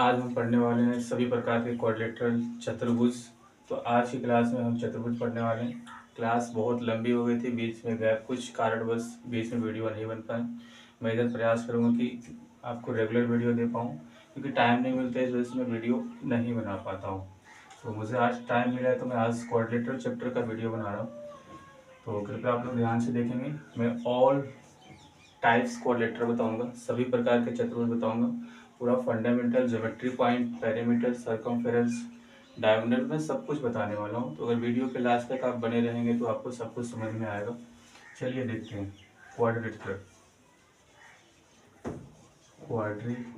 आज हम पढ़ने वाले हैं सभी प्रकार के क्वाड्रिलेटरल चतुर्भुज। तो आज की क्लास में हम चतुर्भुज पढ़ने वाले हैं। क्लास बहुत लंबी हो गई थी, बीच में गैप, कुछ कारणवश बीच में वीडियो नहीं बन पाए। मैं इधर प्रयास करूँगा कि आपको रेगुलर वीडियो दे पाऊँ, क्योंकि टाइम नहीं मिलता है, इस वजह से मैं वीडियो नहीं बना पाता हूँ। तो मुझे आज टाइम मिला है तो मैं आज क्वाड्रिलेटरल चैप्टर का वीडियो बना रहा हूँ। तो कृपया आप लोग ध्यान से देखेंगे। मैं ऑल टाइप्स क्वाड्रिलेटरल बताऊंगा, सभी प्रकार के चतुर्भुज बताऊंगा, पूरा fundamental, geometry point, perimeter, circumference, diagonal में सब कुछ बताने वाला हूँ। तो अगर वीडियो के लास्ट तक आप बने रहेंगे तो आपको सब कुछ समझ में आएगा। चलिए देखते हैं क्वाड्रिलेटरल। क्वाड्रिलेटरल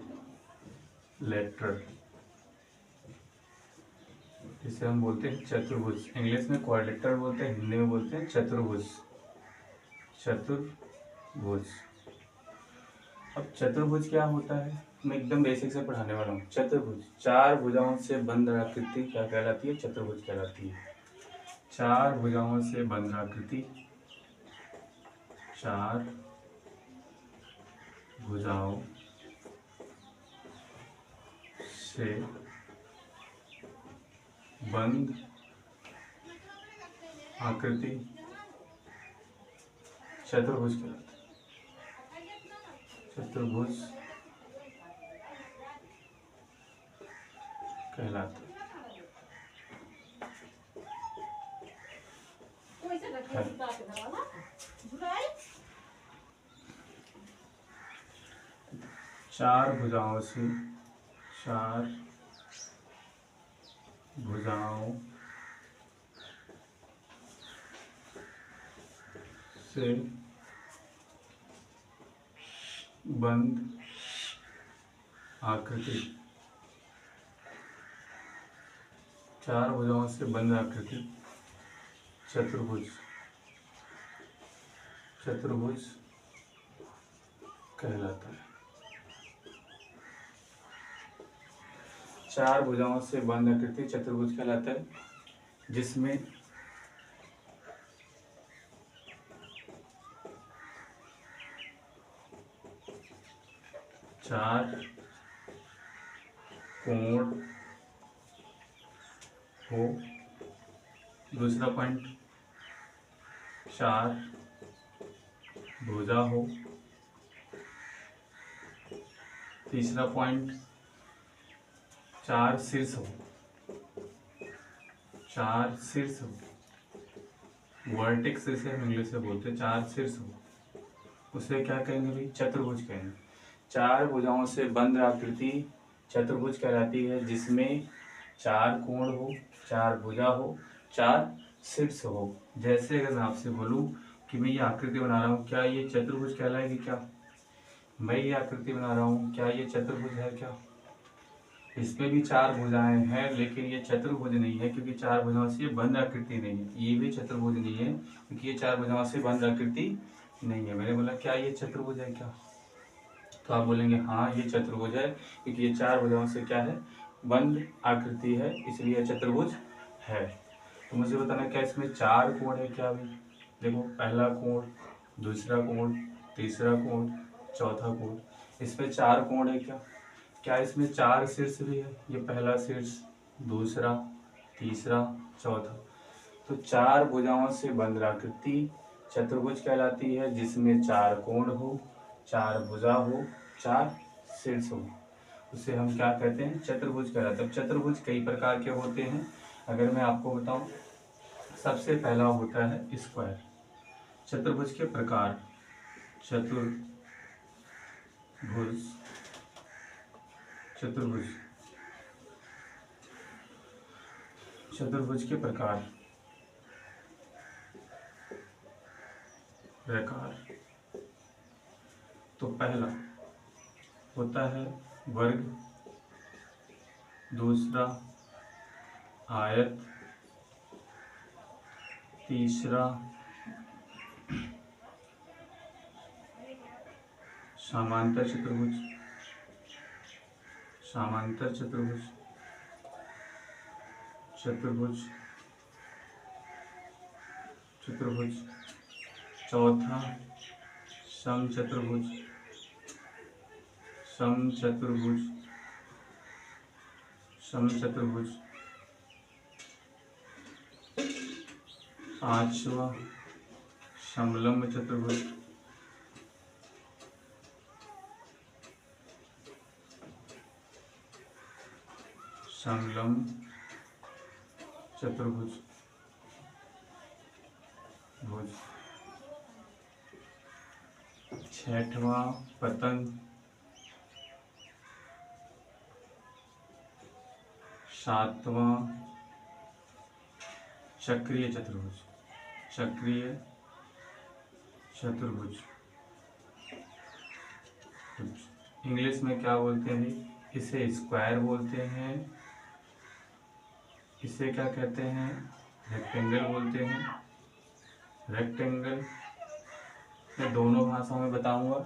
जिसे हम बोलते हैं चतुर्भुज, इंग्लिश में क्वाड्रिलेटरल बोलते हैं, हिंदी में बोलते हैं चतुर्भुज। चतुर्भुज। अब चतुर्भुज क्या होता है, मैं एकदम बेसिक से पढ़ाने वाला हूँ। चतुर्भुज चार भुजाओं से बंद आकृति क्या कहलाती है? चतुर्भुज कहलाती है। चार भुजाओं से बंद आकृति, चार भुजाओं से बंद आकृति चतुर्भुज कहलाती है। चतुर्भुज कहलाता है। चार भुजाओं से, चार भुजाओं से बंद आकृति, चार भुजाओं से बंद आकृति चतुर्भुज, चतुर्भुज कहलाता है। चार भुजाओं से बंद आकृति चतुर्भुज कहलाता है, जिसमें चार कोण हो। दूसरा पॉइंट, चार भुजा हो। तीसरा पॉइंट, चार शीर्ष हो। चार शीर्ष हो, वर्टेक्स जैसे हम इंग्लिश में बोलते हैं, चार शीर्ष हो, उसे क्या कहेंगे भाई? चतुर्भुज कहेंगे। चार भुजाओं से बंद आकृति चतुर्भुज कहलाती है, जिसमें चार कोण हो, चार भुजा हो, चार शीर्ष हो। जैसे अगर मैं आपसे बोलूं कि मैं ये आकृति बना रहा हूँ, क्या ये चतुर्भुज कहलाएगी? क्या मैं ये आकृति बना रहा हूँ, क्या ये चतुर्भुज है? क्या इसमें भी चार भुजाएं हैं, लेकिन ये चतुर्भुज नहीं है, क्योंकि चार भुजाओं से बंद आकृति नहीं है। ये भी चतुर्भुज नहीं है, क्योंकि ये चार भुजाओं से बंद आकृति नहीं है। मैंने बोला क्या ये चतुर्भुज है? क्या तो आप बोलेंगे हाँ ये चतुर्भुज है, क्योंकि ये चार भुजाओं से क्या है? बंद आकृति है, इसलिए चतुर्भुज है। तो मुझे बताना क्या इसमें चार कोण है? क्या भी देखो, पहला कोण, दूसरा कोण, तीसरा कोण, चौथा कोण, इसमें चार कोण है। क्या क्या इसमें चार शीर्ष भी है? ये पहला शीर्ष, दूसरा, तीसरा, चौथा। तो चार भुजाओं से बंद आकृति चतुर्भुज कहलाती है, जिसमें चार कोण हो, चार भुजा हो, चार शीर्ष हो, उसे हम क्या कहते हैं? चतुर्भुज कहलाते हैं। चतुर्भुज कई प्रकार के होते हैं। अगर मैं आपको बताऊं, सबसे पहला होता है स्क्वायर। चतुर्भुज के प्रकार, चतुर्भुज, चतुर्भुज, चतुर्भुज के प्रकार, प्रकार। तो पहला होता है वर्ग, दूसरा आयत, तीसरा समांतर चतुर्भुज, समांतर चतुर्भुज, चतुर्भुज, चतुर्भुज। चौथा समचतुर्भुज, समचतुर्भुज। समचतुर्भुज। 5वां समलंब चतुर्भुज। 6वां पतंग। 7वां चक्रीय चतुर्भुज। इंग्लिश में क्या बोलते हैं? इसे स्क्वायर बोलते हैं। इसे क्या कहते हैं? रेक्टेंगल बोलते हैं। रेक्टेंगल मैं दोनों भाषाओं में बताऊंगा,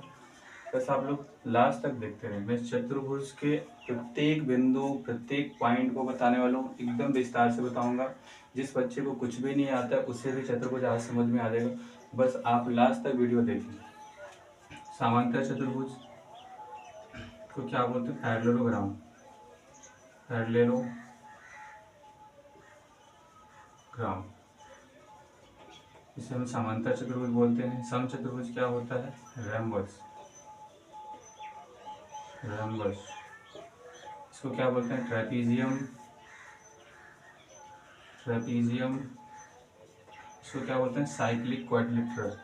बस आप लोग लास्ट तक देखते रहें। मैं चतुर्भुज के प्रत्येक बिंदु, प्रत्येक पॉइंट को बताने वाला हूँ, एकदम विस्तार से बताऊंगा। जिस बच्चे को कुछ भी नहीं आता उसे भी चतुर्भुज आज समझ में आ जाएगा, बस आप लास्ट तक वीडियो देखें। समांतर चतुर्भुज को क्या बोलते हैं? पैरेललोग्राम। इसे हम समांतर चतुर्भुज बोलते हैं। समचतुर्भुज क्या होता है? रैम्बस। इसको क्या बोलते हैं? ट्रेपीजियम। इसको क्या बोलते हैं? Cyclic quadrilateral.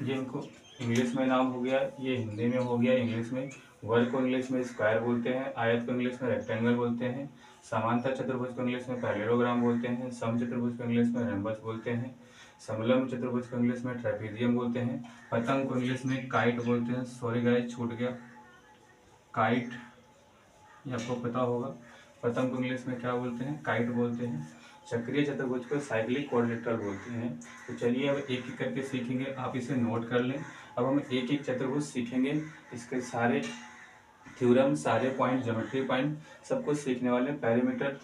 ये इनको इंग्लिश में नाम हो गया, ये हिंदी में हो गया। इंग्लिश में वर्ग को इंग्लिश में स्क्वायर बोलते हैं, आयत को इंग्लिश में रेक्टेंगल बोलते हैं, समांतर चतुर्भुज को इंग्लिश में पैरेललोग्राम बोलते हैं, समचतुर्भुज को इंग्लिश में रैम्बस बोलते हैं, समलंब चतुर्भुज को इंग्लिश में ट्रेपीजियम बोलते हैं, पतंग को इंग्लिश में काइट बोलते हैं। सॉरी गाइस, छूट गया काइट, ये आपको पता होगा। पतंग को इंग्लिश में क्या बोलते हैं? काइट बोलते हैं। चक्रीय चतुर्भुज को साइक्लिक क्वाड्रिलेटरल बोलते हैं। तो चलिए अब एक एक करके सीखेंगे, आप इसे नोट कर लें। अब हम एक एक चतुर्भुज सीखेंगे, इसके सारे थ्योरम, सारे पॉइंट, ज्योमेट्री पॉइंट सब कुछ सीखने वाले हैं। पेरीमीटर,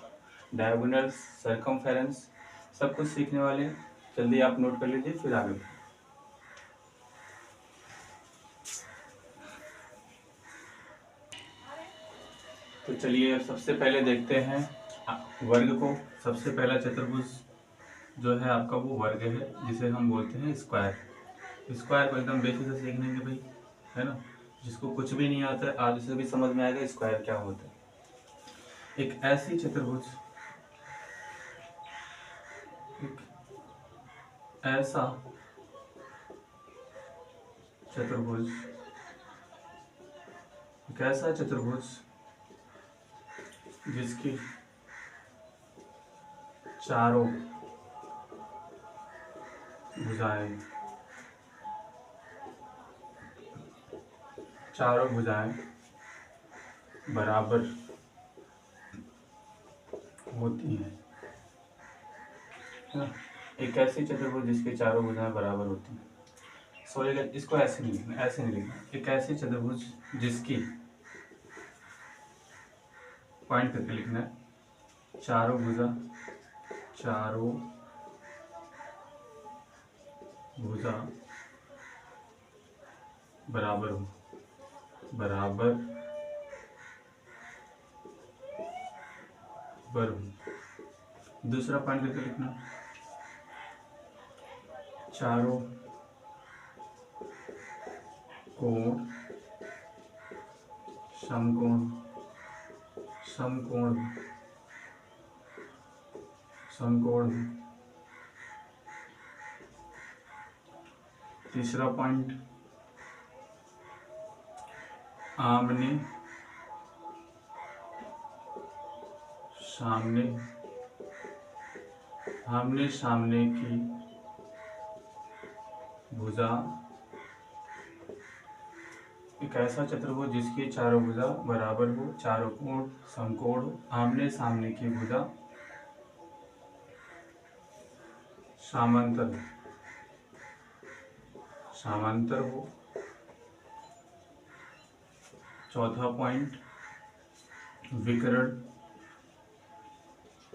डायगोनल, सर्कमफेरेंस सब कुछ सीखने वाले हैं। जल्दी आप नोट कर लीजिए, फिर आगे। तो चलिए अब सबसे पहले देखते हैं वर्ग को। सबसे पहला चतुर्भुज जो है आपका वो वर्ग है, जिसे हम बोलते हैं स्क्वायर। स्क्वायर को एकदम बेसिक से सीख लेंगे भाई, है ना। जिसको कुछ भी नहीं आता है आज उसे भी समझ में आएगा स्क्वायर क्या होता है। एक ऐसा चतुर्भुज जिसकी चारों भुजाएं बराबर होती हैं। एक ऐसी चतुर्भुज जिसकी चारों भुजाएं बराबर होती हैं। सॉरी, इसको ऐसे नहीं लिखना, ऐसे नहीं लिखना। एक ऐसी चतुर्भुज जिसकी पॉइंट करके लिखना है, चारों भुजा बराबर हो, दूसरा पॉइंट करके लिखना, चारों कोण समकोण। तीसरा पॉइंट, आमने सामने की भुजा। एक ऐसा चतुर्भुज जिसकी चारों भुजा बराबर हो, चारों कोण समकोण हो, आमने सामने की भुजा समांतर हो। चौथा पॉइंट,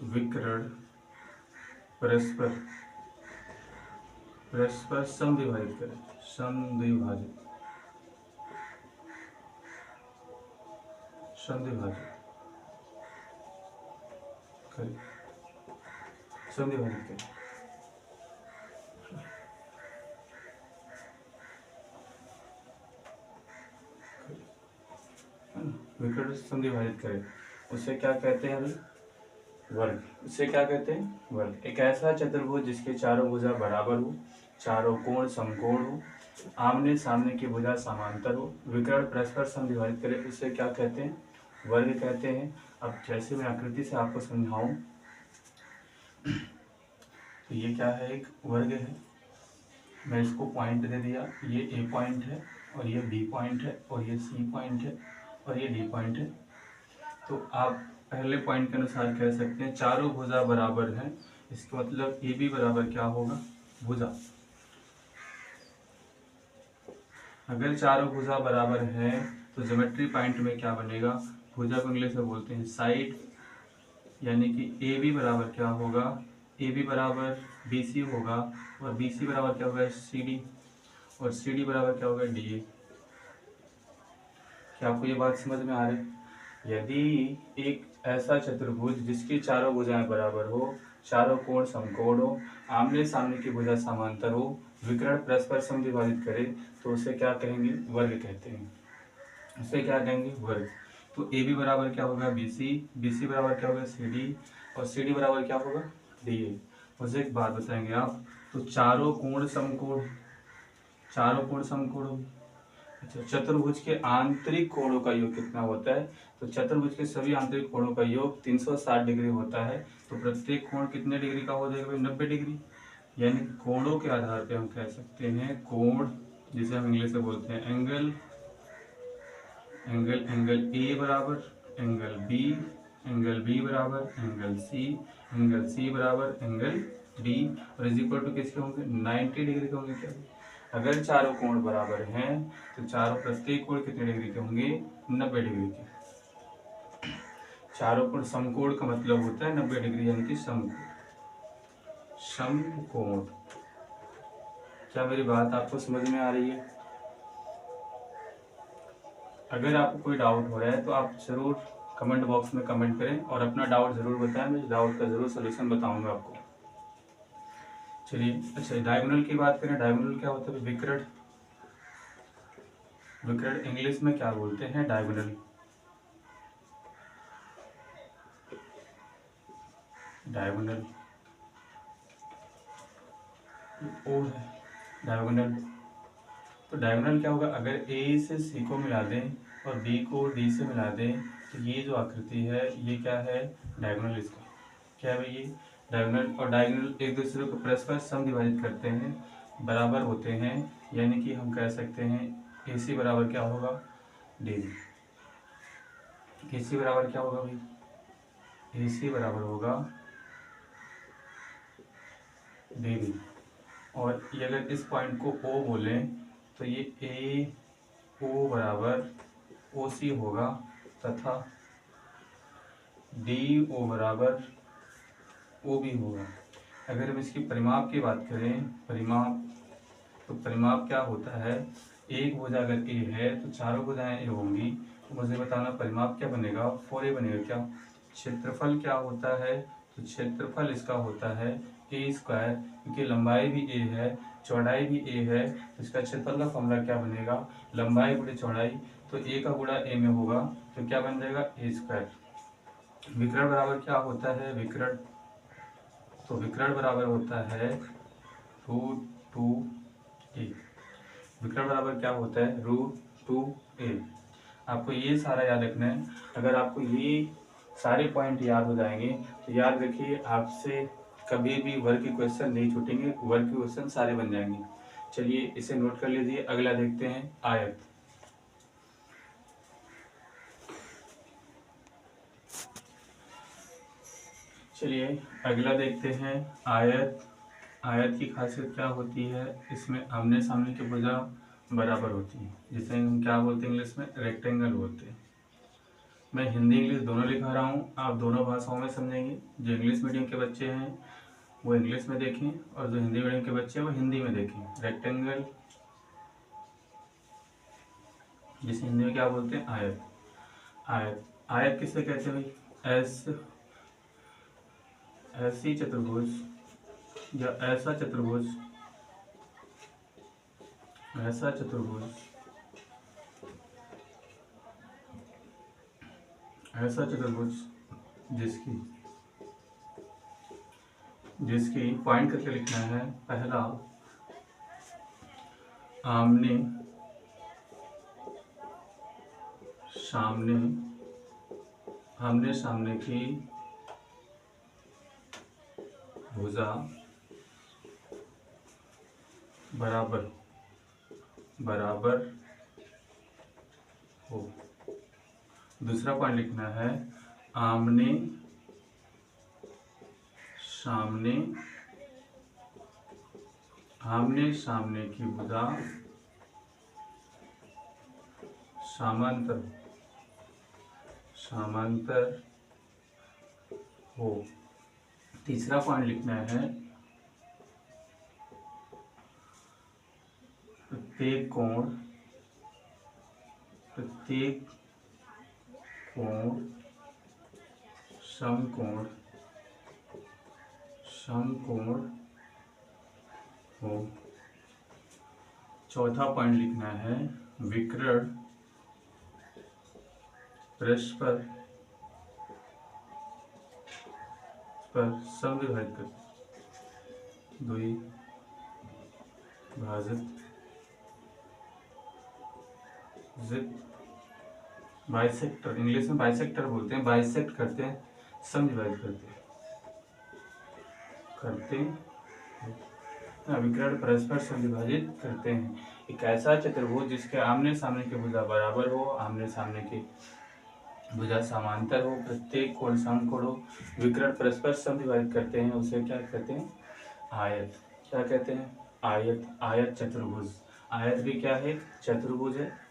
विकर्ण परस्पर परस्पर समद्विभाजित करें, समद्विभाजित समद्विभाजित करें, समद्विभाजित करें। विकर्ण समद्विभाजित करें, उसे क्या कहते हैं भाई? वर्ग। उसे क्या कहते हैं? वर्ग। एक ऐसा चतुर्भुज जिसके चारों भुजा बराबर हो, चारों कोण समकोण हो, आमने सामने की भुजा समांतर हो, विकर्ण परस्पर समद्विभाजित करे, उसे क्या कहते हैं? वर्ग कहते हैं। अब जैसे मैं आकृति से आपको समझाऊं तो ये क्या है? एक वर्ग है। मैं इसको पॉइंट दे दिया, ये ए पॉइंट है और ये बी पॉइंट है और ये सी पॉइंट है और ये डी पॉइंट है। तो आप पहले पॉइंट के अनुसार कह सकते हैं चारों भुजा बराबर हैं। इसका मतलब ए बी बराबर क्या होगा? भुजा। अगर चारों भुजा बराबर है तो ज्योमेट्री पॉइंट में क्या बनेगा? भुजा को इंग्लिश में बोलते हैं साइड, यानी कि ए बी बराबर क्या होगा? ए बी बराबर बी सी होगा और बी सी बराबर क्या होगा? सी डी, और सी डी बराबर क्या होगा? D A. क्या आपको ये बात समझ में आ रही है? यदि एक ऐसा चतुर्भुज जिसकी चारों भुजाएं बराबर हो, चारों कोण समकोण हो, आमने सामने की भुजा समांतर हो, विकर्ण परस्पर समद्विभाजित करे, तो उसे क्या कहेंगे? वर्ग कहते हैं। उसे क्या कहेंगे? वर्ग। तो ए बी बराबर क्या होगा? बी सी बराबर क्या होगा? सी डी, और सी डी बराबर क्या होगा? D A. मुझे एक बात बताएंगे आप, तो चारों कोण समकोण, चारों कोण समकोण होगी। अच्छा, चतुर्भुज के आंतरिक कोणों का योग कितना होता है? तो चतुर्भुज के सभी आंतरिक कोणों का योग 360 डिग्री होता है। तो प्रत्येक कोण कितने डिग्री का हो जाएगा भाई? 90 डिग्री। यानी कोणों के आधार पे हम कह सकते हैं कोण, जिसे हम इंग्लिश में बोलते हैं एंगल, एंगल एंगल ए बराबर एंगल बी बराबर एंगल सी बराबर एंगल डी, और इज इक्वल टू किसके होंगे? 90 डिग्री के होंगे। क्या अगर चारों कोण बराबर हैं तो चारों प्रत्येक कोण कितने डिग्री के होंगे? 90 डिग्री के। चारों कोण समकोण का मतलब होता है 90 डिग्री, यानी कि समकोण। समकोण। क्या मेरी बात आपको समझ में आ रही है? अगर आपको कोई डाउट हो रहा है तो आप जरूर कमेंट बॉक्स में कमेंट करें और अपना डाउट जरूर बताएं, मैं इस डाउट का जरूर सलूशन बताऊंगा आपको। चलिए, अच्छा डायगोनल की बात करें। डायगोनल क्या होता है? विकर्ण। विकर्ण इंग्लिश में क्या बोलते हैं? डायगोनल। डायगोनल ओ है डायगोनल। तो डायगोनल क्या होगा? अगर ए से सी को मिला दें और बी को डी से मिला दें तो ये जो आकृति है ये क्या है? डायगोनल। इसका क्या है भाई? ये डायगोनल। और डायगोनल एक दूसरे को परस्पर समद्विभाजित करते हैं, बराबर होते हैं, यानी कि हम कह सकते हैं ए सी बराबर क्या होगा? D B. ए सी बराबर क्या होगा भाई? ए सी बराबर होगा डी बी। और ये अगर इस पॉइंट को ओ बोलें तो ये ए ओ बराबर ओ सी होगा, तथा डी ओ बराबर ओ बी होगा। अगर हम इसकी परिमाप की बात करें, परिमाप, तो परिमाप क्या होता है? एक भुजा अगर ए है तो चारों भुजाएं ए होंगी, तो मुझे बताना परिमाप क्या बनेगा? 4a बनेगा। क्या क्षेत्रफल क्या होता है? तो क्षेत्रफल इसका होता है ए स्क्वायर, क्योंकि लंबाई भी ए है, चौड़ाई भी ए है, तो इसका क्षेत्रफल का फॉर्मूला क्या बनेगा? लंबाई गुणे चौड़ाई। तो ए का गुणा ए में होगा तो क्या बन जाएगा? ए स्क्वायर। विकर्ण बराबर क्या होता है? विकर्ण, तो विकर्ण बराबर होता है √2a। विकर्ण बराबर क्या होता है? √2a। आपको ये सारा याद रखना है। अगर आपको ये सारे पॉइंट याद हो जाएंगे तो याद रखिए आपसे कभी भी वर्ग के क्वेश्चन नहीं छूटेंगे, वर्ग के क्वेश्चन सारे बन जाएंगे। चलिए इसे नोट कर लीजिए। अगला देखते हैं आयत। चलिए अगला देखते हैं आयत। आयत की खासियत क्या होती है? इसमें आमने सामने की भुजा बराबर होती है, जिसे हम क्या बोलते हैं? इंग्लिश में रेक्टेंगल बोलते हैं। मैं हिंदी इंग्लिश दोनों लिखा रहा हूँ, आप दोनों भाषाओं में समझेंगे। जो इंग्लिश मीडियम के बच्चे हैं वो इंग्लिश में देखें, और जो हिंदी मीडियम के बच्चे हैं वो हिंदी में देखें। रेक्टेंगल जिसे हिंदी में क्या बोलते हैं, आयत। आयत, आयत किसे कहते हैं भाई, ऐसी चतुर्भुज या ऐसा चतुर्भुज, ऐसा चतुर्भुज, ऐसा चतुर्भुज जिसकी पॉइंट करके लिखना है, पहला आमने सामने की भुजा बराबर हो। दूसरा पॉइंट लिखना है, आमने सामने की भुजा समांतर हो। तीसरा पॉइंट लिखना है, प्रत्येक कोण समकोण हो। चौथा पॉइंट लिखना है, विकर्ण परस्पर समविभाजित करते, बाइसेक्टर, इंग्लिश में बाइसेक्टर बोलते हैं, बाइसेक्ट करते हैं, समविभाजित करते हैं, विकर्ण परस्पर समविभाजित करते हैं। एक ऐसा चतुर्भुज जिसके आमने सामने की भुजा बराबर हो, आमने सामने की भुजा समांतर हो, प्रत्येक कोण समकोण हो, विकर्ण परस्पर समविभाजित करते हैं, उसे क्या कहते हैं, आयत। क्या कहते हैं, आयत। आयत चतुर्भुज, आयत भी क्या है, चतुर्भुज है।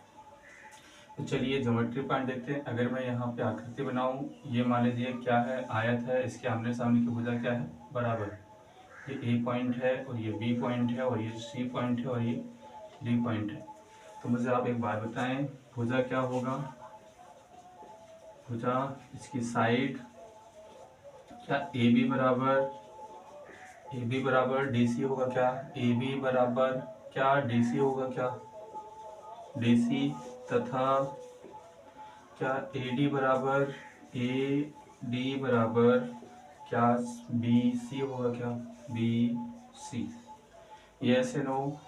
तो चलिए ज्योमेट्री पॉइंट देखते हैं। अगर मैं यहाँ पे आकृति बनाऊं, ये मान लीजिए क्या है, आयत है, इसके आमने सामने की भुजा क्या है, बराबर। ये ए पॉइंट है और ये बी पॉइंट है और ये सी पॉइंट है और ये डी पॉइंट है। तो मुझे आप एक बात बताएं, भुजा क्या होगा, भुजा इसकी साइड क्या ए बी बराबर डी सी होगा क्या, ए बी बराबर क्या डी सी होगा क्या, डी सी, तथा क्या ए डी बराबर क्या बी सी होगा क्या, बी सी। यस या नो,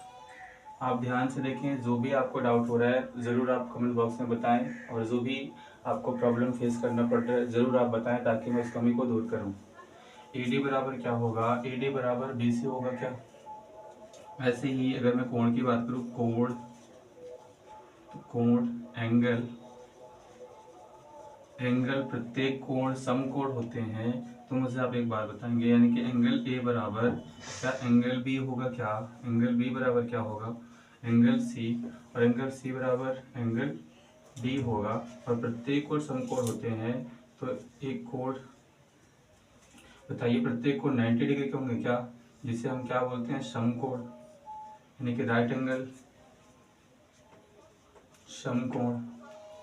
आप ध्यान से देखें, जो भी आपको डाउट हो रहा है ज़रूर आप कमेंट बॉक्स में बताएं, और जो भी आपको प्रॉब्लम फेस करना पड़ रहा है ज़रूर आप बताएं, ताकि मैं इस कमी को दूर करूं। ए डी बराबर क्या होगा, ए डी बराबर बी सी होगा क्या। ऐसे ही अगर मैं कोण की बात करूं, कोण एंगल प्रत्येक कोण समकोण होते हैं। तो मुझे आप एक बात बताएंगे, यानी कि एंगल ए बराबर क्या एंगल बी होगा क्या, एंगल बी बराबर क्या होगा, एंगल सी, और एंगल सी बराबर एंगल डी होगा, और प्रत्येक कोण समकोण होते हैं। तो एक कोण बताइए, प्रत्येक कोण 90 डिग्री के होंगे क्या, जिसे हम क्या बोलते हैं, समकोण, यानी कि राइट एंगल समकोण,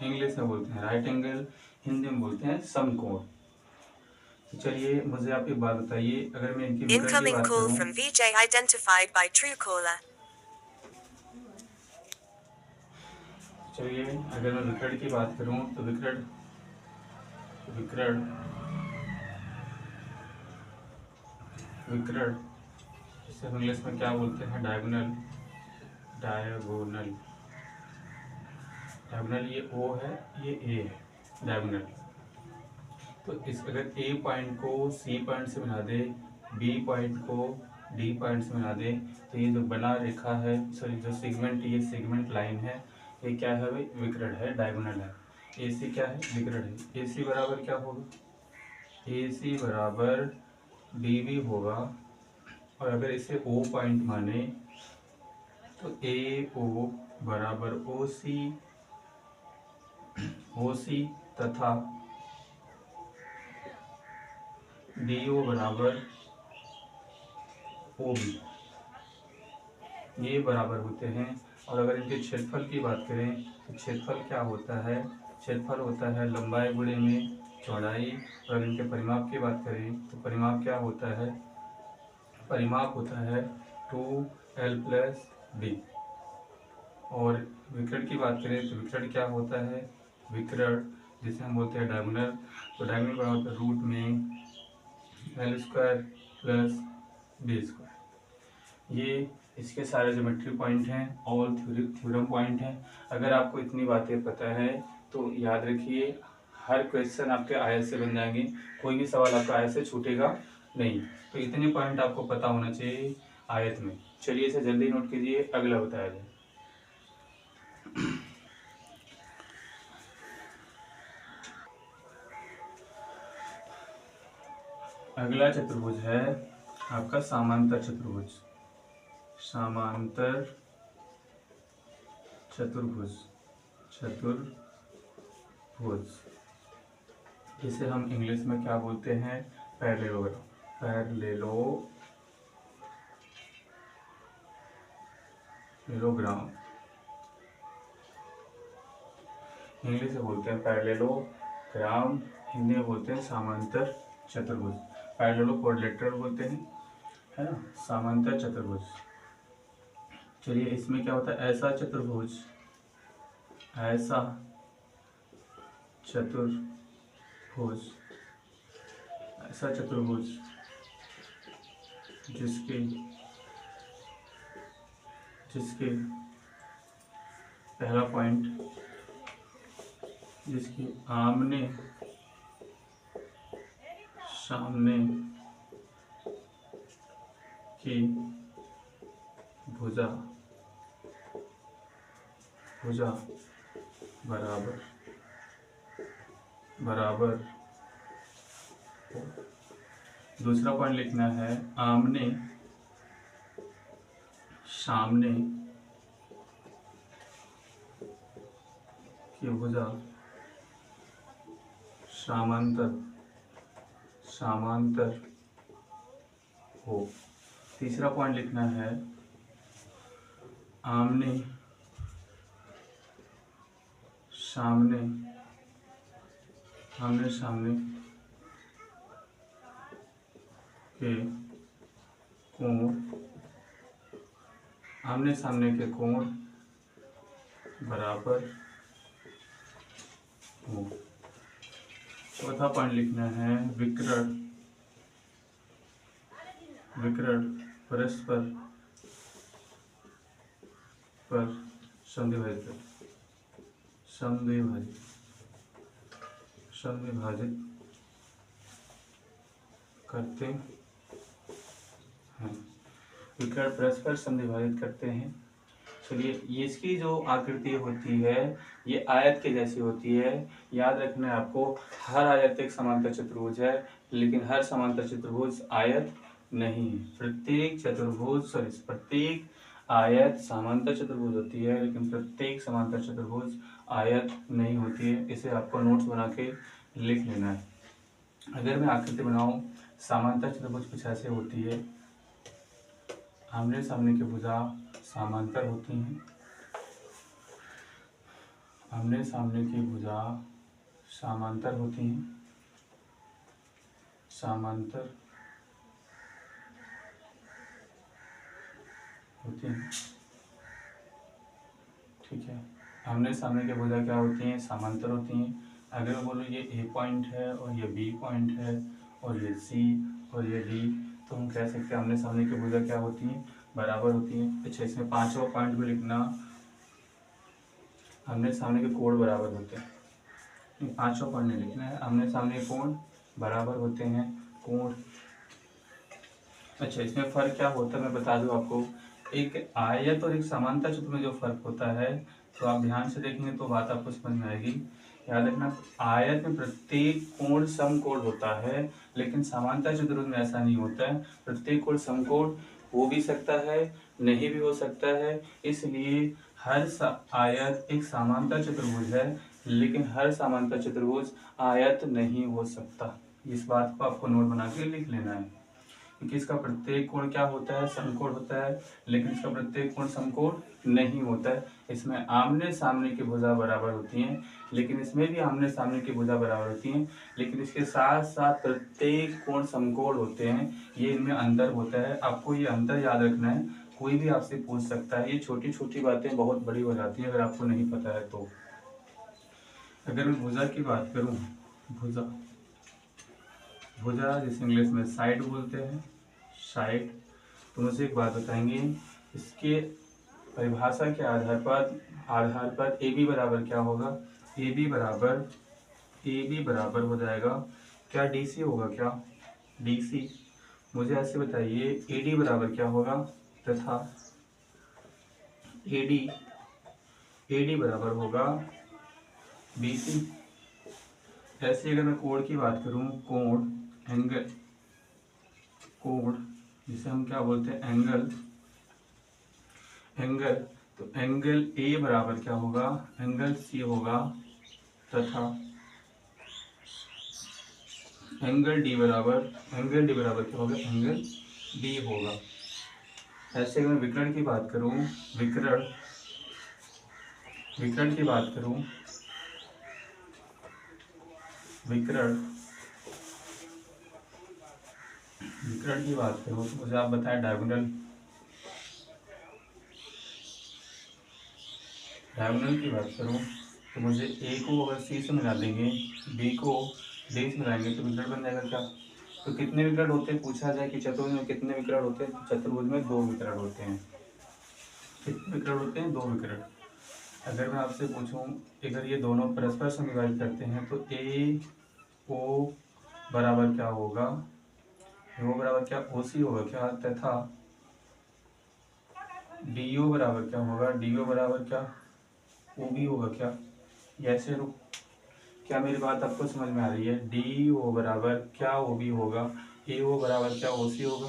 इंग्लिश में बोलते हैं राइट एंगल, हिंदी में बोलते हैं समकोण। तो चलिए मुझे आप एक बात बताइए, अगर मैं इनकी विकर्ण की बात करूं, चलिए अगर मैं विकर्ण की बात करूं तो विकर्ण जिसे इंग्लिश में क्या बोलते हैं, डायगोनल, ये ओ है, ये ए है, डायगोनल। तो इस अगर ए पॉइंट को सी पॉइंट से मिला दे, बी पॉइंट को डी पॉइंट से मिला दे, तो ये जो बना रेखा है, सॉरी जो सेगमेंट, ये सेगमेंट लाइन है, ये क्या है भाई, विकर्ण है, डायगोनल है। ए सी क्या है, विकर्ण है। ए सी बराबर क्या होगा, ए सी बराबर डी बी होगा, और अगर इसे ओ पॉइंट माने तो ए ओ बराबर ओ सी तथा डी ओ बराबर ओ बी, ये बराबर होते हैं। और अगर इनके क्षेत्रफल की बात करें तो क्षेत्रफल क्या होता है, क्षेत्रफल होता है लंबाई गुणे में चौड़ाई। और अगर इनके परिमाप की बात करें तो परिमाप क्या होता है, परिमाप होता है 2l प्लस बी। और विकर्ण की बात करें तो विकर्ण क्या होता है, विकर्ण जिसे हम बोलते हैं डायगोनल, तो डायगोनल बराबर होता है रूट में l square plus B square. ये इसके सारे ज्योमेट्री पॉइंट हैं और थ्योरम पॉइंट हैं। अगर आपको इतनी बातें पता है तो याद रखिए हर क्वेश्चन आपके आयत से बन जाएंगे, कोई भी सवाल आपका आयत से छूटेगा नहीं। तो इतने पॉइंट आपको पता होना चाहिए आयत में। चलिए इसे जल्दी नोट कीजिए, अगला बताया जाए। अगला चतुर्भुज है आपका समांतर चतुर्भुज, समांतर चतुर्भुज, चतुर्भुज जिसे हम इंग्लिश में क्या बोलते हैं, पैरेललोग्राम, पैरेललोग्राम इंग्लिश में बोलते हैं पैरेललोग्राम, हिंदी में बोलते हैं समांतर चतुर्भुज, पैरेललो क्वाड्रिलेटरल बोलते हैं, है ना, समांतर चतुर्भुज। चलिए इसमें क्या होता है, ऐसा चतुर्भुज, ऐसा चतुर्भुज, ऐसा चतुर्भुज जिसके पहला पॉइंट, जिसकी आमने सामने की भुजा बराबर हो। दूसरा पॉइंट लिखना है आमने सामने की भुजा समांतर हो। तीसरा पॉइंट लिखना है आमने सामने के कोण, आमने सामने के कोण बराबर हो। चौथा पॉइंट लिखना है विकर्ण परस्पर पर समद्विभाजित करते हैं, विकर्ण परस्पर समद्विभाजित करते हैं। चलिए ये इसकी जो आकृति होती है ये आयत के जैसी होती है। याद रखना है आपको, हर आयत एक समांतर चतुर्भुज है, लेकिन हर समांतर चतुर्भुज आयत नहीं है। प्रत्येक आयत समांतर चतुर्भुज होती है, लेकिन प्रत्येक समांतर चतुर्भुज आयत नहीं होती है। इसे आपको नोट्स बना के लिख लेना है। अगर मैं आकृति बनाऊं, समांतर चतुर्भुज कुछ ऐसे होती है, आमने सामने की भुजा समांतर होती हैं, आमने सामने की भुजा समांतर होती हैं, ठीक है। आमने सामने की भुजा क्या होती हैं, समांतर होती हैं। अगर मैं बोलूँ ये ए पॉइंट है और ये बी पॉइंट है और ये सी और ये डी, तो हम कह सकते हैं आमने सामने की भुजा क्या होती हैं, बराबर होती हैं। अच्छा इसमें पांचवा पॉइंट भी लिखना, आमने सामने के कोण बराबर होते हैं। पांचवा पॉइंट नहीं लिखना है, आमने सामने कोण बराबर होते हैं, कोण। अच्छा इसमें फर्क क्या होता है मैं बता दूं आपको, एक आयत और एक समांतर चतुर्भुज में जो फर्क होता है, तो आप ध्यान से देखेंगे तो बात आपको समझ में आएगी। याद रखना, आयत में प्रत्येक कोण समकोण होता है, लेकिन समांतर चतुर्भुज में ऐसा नहीं होता है। प्रत्येक कोण समकोण हो भी सकता है, नहीं भी हो सकता है। इसलिए हर आयत एक समांतर चतुर्भुज है, लेकिन हर समांतर चतुर्भुज आयत नहीं हो सकता। इस बात को आपको नोट बना के लिख लेना है। क्योंकि इसका प्रत्येक कोण क्या होता है, समकोण होता है, लेकिन इसका प्रत्येक कोण समकोण नहीं होता है। इसमें आमने सामने की भुजा बराबर होती हैं, लेकिन इसमें भी आमने सामने की भुजा बराबर होती हैं, लेकिन इसके साथ साथ प्रत्येक कोण समकोण होते हैं। ये इनमें अंतर होता है, आपको ये अंतर याद रखना है। कोई भी आपसे पूछ सकता है, ये छोटी छोटी बातें बहुत बड़ी हो जाती हैं अगर आपको नहीं पता है तो। अगर मैं भुजा की बात करूं, भुजा भुजा जिसे इंग्लिश में साइड बोलते हैं, साइड, तो मुझे एक बात बताएंगे, इसके परिभाषा के आधार पर ए बी बराबर क्या होगा? ए बी बराबर हो जाएगा क्या? डी सी होगा क्या? D C. मुझे ऐसे बताइए ए डी बराबर क्या होगा? तथा ए डी बराबर होगा बी सी। ऐसे अगर मैं कोण की बात करूं, कोण, एंगल, कोण जिसे हम क्या बोलते हैं, एंगल, तो एंगल ए बराबर क्या होगा? एंगल सी होगा, तथा एंगल डी बराबर क्या होगा? एंगल डी होगा। ऐसे अगर मैं विकर्ण की बात करूं, विकर्ण की बात करूं, तो मुझे आप बताएं डायगोनल की बात करूं तो मुझे ए को अगर सी से मिला देंगे, बी को डी से मिलाएंगे तो विकर्ण बन जाएगा क्या? तो कितने विकर्ण होते हैं? पूछा जाए कि चतुर्भुज में कितने विकर्ण होते हैं, तो चतुर्भुज में 2 विकर्ण होते हैं। कितने विकर्ण होते हैं? 2 विकर्ण। अगर मैं आपसे पूछूं, अगर ये दोनों परस्पर समविभाजित करते हैं तो ए ओ बराबर क्या होगा? ओ बराबर क्या? ओ सी होगा क्या? तथा डी ओ बराबर क्या होगा? डी ओ बराबर क्या? ओ बी होगा क्या? ऐसे रुक, क्या मेरी बात आपको समझ में आ रही है? डी ओ बराबर क्या? ओ बी होगा। ए ओ बराबर क्या? ओ सी होगा।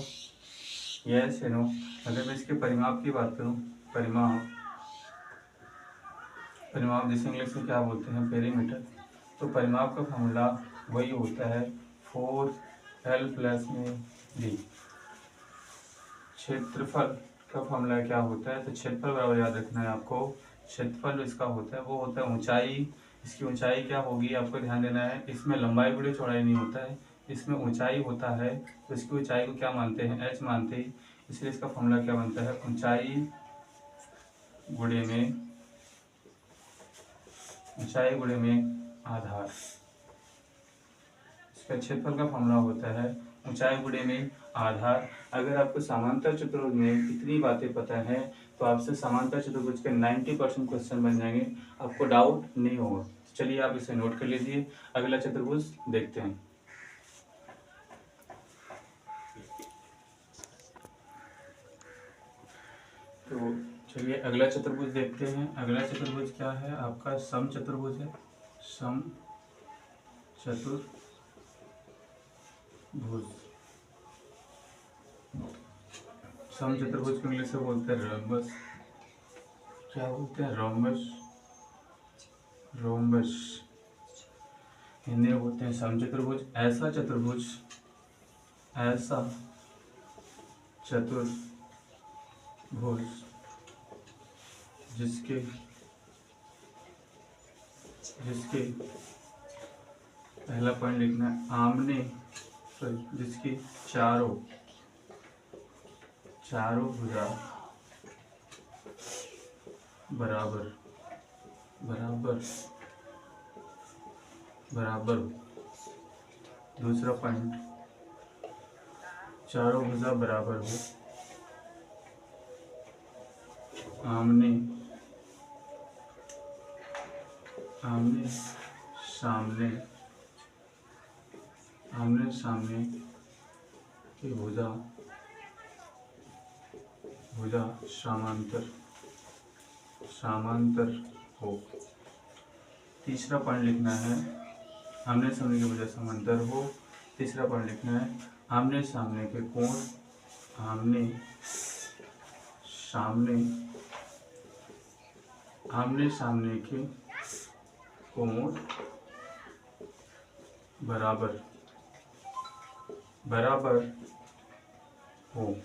Yes no. अगर मैं इसके परिमाप की बात करूं, परिमाप जिसे इंग्लिश में क्या बोलते हैं, पेरीमीटर, तो परिमाप का फॉर्मूला वही होता है 4l प्लस में d। क्षेत्रफल का फॉर्मूला क्या होता है? तो क्षेत्रफल बराबर याद रखना है आपको, क्षेत्रफल इसका होता है वो होता है ऊंचाई। इसकी ऊंचाई क्या होगी आपको ध्यान देना है, इसमें लंबाई गुणे चौड़ाई नहीं होता है, इसमें ऊंचाई होता है। तो इसकी ऊंचाई को क्या मानते हैं? h मानते हैं। इसलिए इसका फॉर्मूला क्या बनता है? ऊंचाई गुणे में आधार। इसका क्षेत्रफल का फॉर्मूला होता है ऊंचाई गुणे में आधार। अगर आपको समांतर चतुर्भुज में इतनी बातें पता है तो आपसे समांतर चतुर्भुज के 90% क्वेश्चन बन जाएंगे, आपको डाउट नहीं होगा। चलिए आप इसे नोट कर लीजिए, अगला चतुर्भुज देखते हैं। तो चलिए अगला चतुर्भुज देखते हैं। अगला चतुर्भुज क्या है? आपका सम चतुर्भुज है। सम चतुर्भुज, सम चतुर्भुज को इंग्लिश से बोलते हैं रोम्बस। क्या बोलते हैं? रोम्बस। हिंदी में बोलते हैं सम चतुर्भुज। ऐसा चतुर्भुज जिसके पहला पॉइंट लिखना है जिसकी चारों भुजा बराबर हो। दूसरा पॉइंट, चारों भुजा बराबर हो, आमने सामने की भुजा समांतर हो। तीसरा पॉइंट लिखना है आमने सामने की भुजा समांतर हो। तीसरा पॉइंट लिखना है आमने सामने के कोण बराबर हो।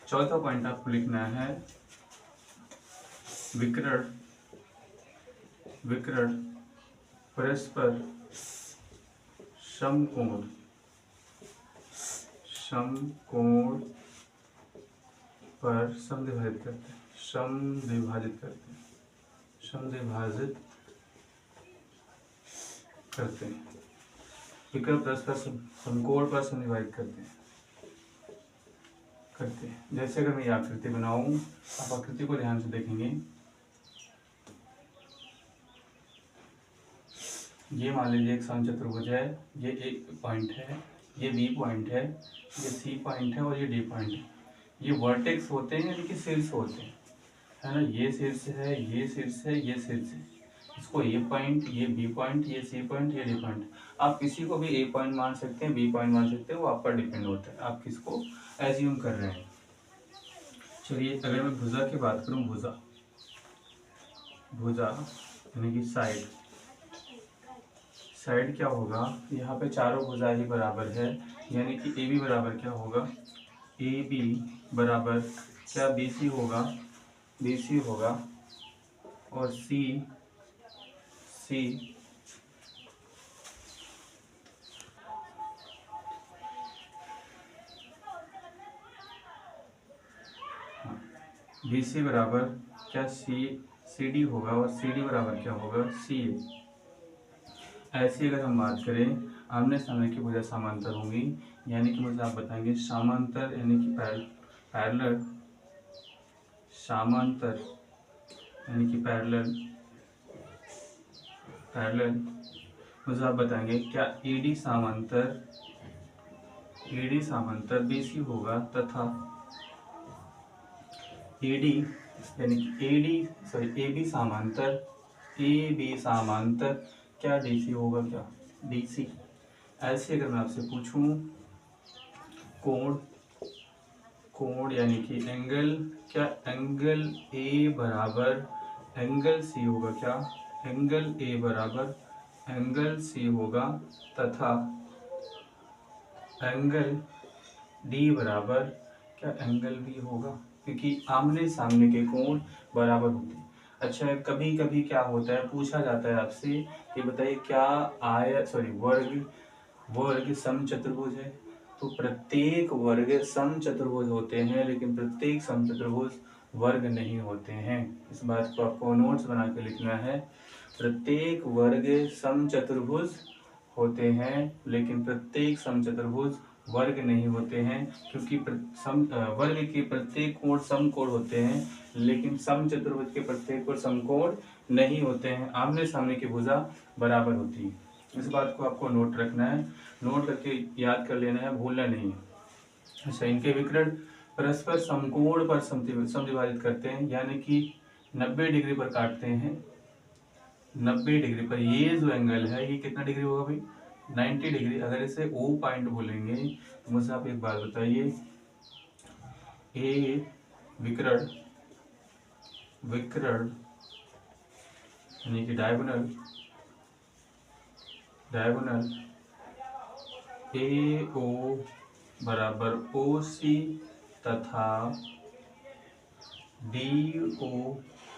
चौथा पॉइंट आपको लिखना है विकर्ण परस्पर समकोण पर समद्विभाजित करते हैं। विकर्ण परस्पर समकोण पर समद्विभाजित करते हैं। जैसे अगर मैं ये आकृति बनाऊं, आप आकृति को ध्यान से देखेंगे, ये मान लीजिए एक समचतुर्भुज है, ये एक पॉइंट है, ये बी पॉइंट है, ये सी पॉइंट है और ये डी पॉइंट है। ये वर्टेक्स होते हैं यानी कि शीर्ष होते हैं, है ना। ये शीर्ष है, ये शीर्ष है, ये शीर्ष है। इसको ए पॉइंट, ये बी पॉइंट, ये सी पॉइंट, ये डी पॉइंट। आप किसी को भी ए पॉइंट मान सकते हैं, बी पॉइंट मान सकते हैं, वो आप पर डिपेंड होता है, आप किसको एज्यूम कर रहे हैं। चलिए अगर मैं भुजा की बात करूं, भुजा यानी कि साइड क्या होगा, यहाँ पे चारों भुजा ही बराबर है, यानी कि ए बी बराबर क्या होगा, ए बी बराबर क्या BC होगा और सी BC बराबर क्या CD होगा और CD बराबर क्या होगा CA। ऐसी अगर हम बात करें, आमने सामने की भुजा समांतर होंगी, यानी कि मुझे आप बताएंगे समांतर यानी कि पैरेलल, समांतर यानी कि पैरेलल मुझे आप बताएंगे क्या AD समांतर BC होगा तथा AD यानी कि AB समांतर क्या DC होगा, क्या DC। ऐसे अगर मैं आपसे पूछूं कोण यानी कि एंगल, क्या एंगल A बराबर एंगल C होगा, क्या एंगल A बराबर एंगल C होगा तथा एंगल D बराबर क्या एंगल B होगा, क्योंकि आमने सामने के कोण बराबर होते हैं। अच्छा, कभी कभी क्या होता है, पूछा जाता है आपसे कि बताइए क्या वर्ग समचतुर्भुज है, तो प्रत्येक वर्ग समचतुर्भुज होते हैं, लेकिन प्रत्येक समचतुर्भुज वर्ग नहीं होते हैं। इस बात को आपको नोट्स बना के लिखना है। प्रत्येक वर्ग समचतुर्भुज होते हैं, लेकिन प्रत्येक समचतुर्भुज वर्ग नहीं होते हैं, क्योंकि वर्ग के प्रत्येक कोण समकोण होते हैं, लेकिन समचतुर्भुज के प्रत्येक कोण समकोण नहीं होते हैं। आमने सामने की भुजा बराबर होती है। इस बात को आपको नोट रखना है, नोट करके याद कर लेना है, भूलना नहीं है। अच्छा, इनके विकर्ण परस्पर समकोण पर समद्विभाजित करते हैं, यानी कि 90 डिग्री पर काटते हैं। 90 डिग्री पर ये जो एंगल है, ये कितना डिग्री होगा भाई, 90 डिग्री। अगर इसे O पॉइंट बोलेंगे तो मुझे आप एक बात बताइए, ए विकर्ण यानी कि डायगोनल AO बराबर OC तथा DO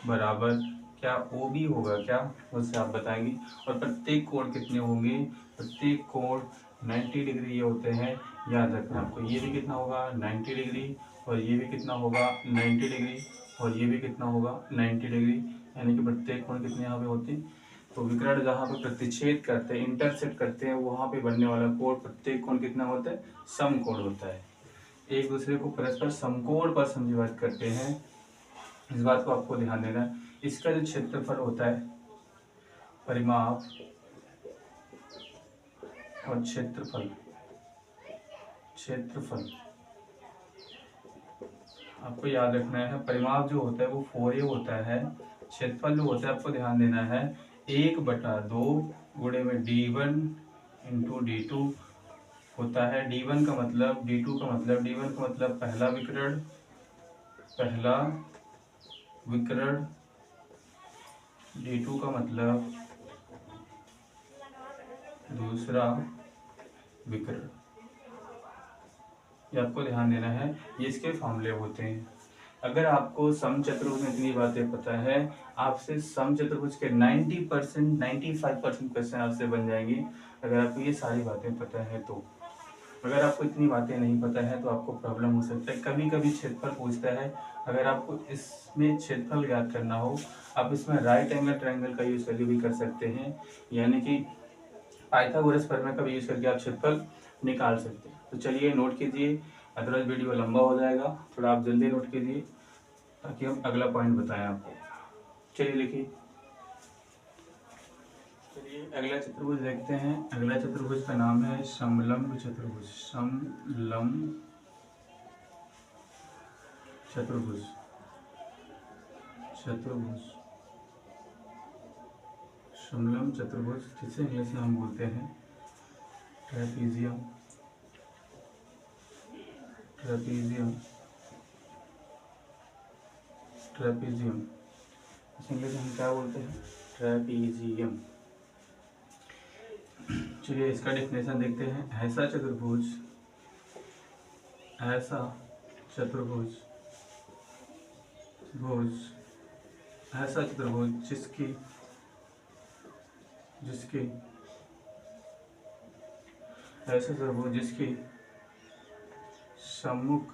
बराबर क्या OB होगा, क्या मुझसे आप बताएंगे। और प्रत्येक कोण कितने होंगे, प्रत्येक कोण 90 डिग्री ये होते हैं, याद रखना आपको। ये भी कितना होगा 90 डिग्री, और ये भी कितना होगा 90 डिग्री, और ये भी कितना होगा 90 डिग्री, यानी कि प्रत्येक कोण कितने यहाँ पे होते हैं। तो विकर्ण जहाँ पे प्रतिच्छेद करते हैं, इंटरसेक्ट करते हैं, वहाँ पे बनने वाला कोण, प्रत्येक कोण कितना होता है, समकोण होता है। एक दूसरे को परस्पर समकोण पर समद्विभाजित करते हैं, इस बात को आपको ध्यान देना है। इसका जो क्षेत्रफल होता है, परिमाप और क्षेत्रफल आपको याद रखना है। परिमाप जो होता है वो 4a होता है, क्षेत्रफल जो होता है आपको ध्यान देना है 1/2 गुणे में d1 इंटू d2 होता है। d1 का मतलब, d2 का मतलब, d1 का मतलब पहला विकर्ण, d2 का मतलब दूसरा विकर्ण। ये आपको ध्यान देना है, ये इसके फॉर्मूले होते हैं। अगर आपको समचतुर्भुज में इतनी बातें पता है, आपसे समचतुर्भुज के 90% 95% क्वेश्चन आपसे बन जाएंगे अगर आपको ये सारी बातें पता है तो। अगर आपको इतनी बातें नहीं पता है तो आपको प्रॉब्लम हो सकता है। कभी कभी क्षेत्रफल पूछता है, अगर आपको इसमें क्षेत्रफल ज्ञात करना हो, आप इसमें राइट एंगल ट्रायंगल का यूज करके भी कर सकते हैं, यानी कि पाइथागोरस प्रमेय का भी यूज करके आप क्षेत्रफल निकाल सकते हैं। तो चलिए नोट कीजिए, अदरवाइज वीडियो लंबा हो जाएगा, थोड़ा आप जल्दी नोट कीजिए ताकि हम अगला पॉइंट बताएं आपको। चलिए लिखिए। चलिए अगला चतुर्भुज देखते हैं। अगला चतुर्भुज का नाम है समलंब चतुर्भुज। समलंब चतुर्भुज, चतुर्भुज, समलंब चतुर्भुज, जिसे इंग्लिश में हम बोलते हैं ट्रेपीजियम, ट्रेपीजियम, ट्रेपीजियम, इसे इंग्लिश में हम क्या बोलते हैं? ट्रेपीजियम। चलिए इसका डेफिनेशन देखते हैं। ऐसा चतुर्भुज, ऐसा चतुर्भुज, भुज, ऐसा चतुर्भुज जिसकी ऐसा चतुर्भुज जिसकी सम्मुख